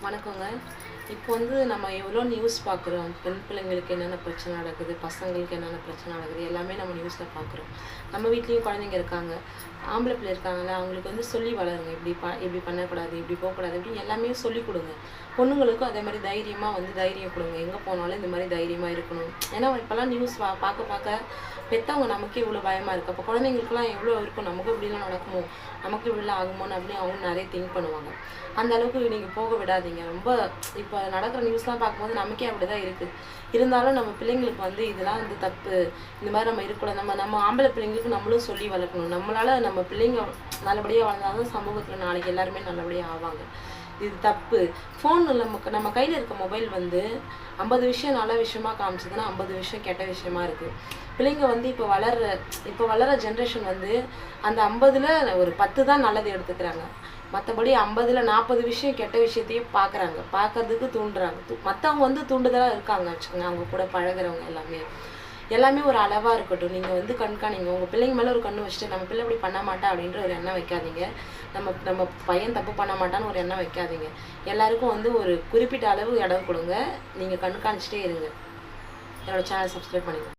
வணக்கங்க. இப்போ நம்ம எவ்வளோ நியூஸ் பார்க்குறோம். பெண் பிள்ளைங்களுக்கு என்னென்ன பிரச்சனை நடக்குது, பசங்களுக்கு என்னென்ன பிரச்சனை நடக்குது, எல்லாமே நம்ம நியூஸ்ல பார்க்குறோம். நம்ம வீட்லயும் குழந்தைங்க இருக்காங்க. ஆம்பளை பிள்ளை இருக்காங்கல்ல, அவங்களுக்கு சொல்லி வளருங்க. இப்படி பண்ணக்கூடாது, இப்படி போகக்கூடாது அப்படின்னு எல்லாமே சொல்லிக் கொடுங்க. பொண்ணுங்களுக்கும் அதே மாதிரி தைரியமா தைரியம் கொடுங்க. எங்கே போனாலும் இந்த மாதிரி தைரியமா இருக்கணும். ஏன்னா இப்போலாம் நியூஸ் பார்க்க பார்க்க பெத்தவங்க நமக்கே இவ்வளோ பயமா இருக்கு. அப்போ குழந்தைங்களுக்குலாம் எவ்வளோ இருக்கும், நமக்கும் இப்படிலாம் நடக்குமோ, நமக்கு இப்படிலாம் ஆகுமோன்னு அப்படின்னு அவங்க நிறைய திங்க் பண்ணுவாங்க. அந்த அளவுக்கு நீங்கள் போக விடாதீங்க. ரொம்ப இப்போ நடக்கிற நியூஸ்லாம் பார்க்கும்போது நமக்கே அப்படிதான் இருக்கு. இருந்தாலும் நம்ம பிள்ளைங்களுக்கு இதெல்லாம் தப்பு, இந்த மாதிரி நம்ம இருக்கக்கூடாது. நம்ம நம்ம ஆம்பளை பிள்ளைங்களுக்கு நம்மளும் சொல்லி வளர்க்கணும். நம்மளால நம்ம பிள்ளைங்க நல்லபடியாக வளர்ந்தாலும் சமூகத்தில் நாளைக்கு எல்லாருமே நல்லபடியாக ஆவாங்க. இது தப்பு. ஃபோன் நம்ம கையில் இருக்க மொபைல் 50 விஷயம் நல்ல விஷயமா காமிச்சதுன்னா 50 விஷயம் கெட்ட விஷயமா இருக்குது. பிள்ளைங்க இப்போ வளர ஜென்ரேஷன் அந்த 50ல் ஒரு 10 தான் நல்லது எடுத்துக்கிறாங்க. மற்றபடி 50ல் 40 விஷயம் கெட்ட விஷயத்தையே பார்க்குறாங்க, பார்க்கறதுக்கு தூண்டுறாங்க. மற்றவங்க தூண்டுதலாக இருக்காங்க வச்சுக்கோங்க. அவங்க கூட பழகுறவங்க எல்லாமே ஒரு அளவாக இருக்கட்டும். நீங்கள் கண்காணிங்க. உங்கள் பிள்ளைங்க மேலே ஒரு கண்ணு வச்சுட்டு நம்ம பிள்ளை இப்படி பண்ண மாட்டா அப்படின்ற ஒரு எண்ணம் வைக்காதீங்க. நம்ம நம்ம பையன் தப்பு பண்ண மாட்டான்னு ஒரு எண்ணம் வைக்காதீங்க. எல்லாருக்கும் ஒரு குறிப்பிட்ட அளவு இடம் கொடுங்க. நீங்கள் கண்காணிச்சிட்டே இருங்க. என்னோட சேனல் சப்ஸ்கிரைப் பண்ணிக்கோங்க.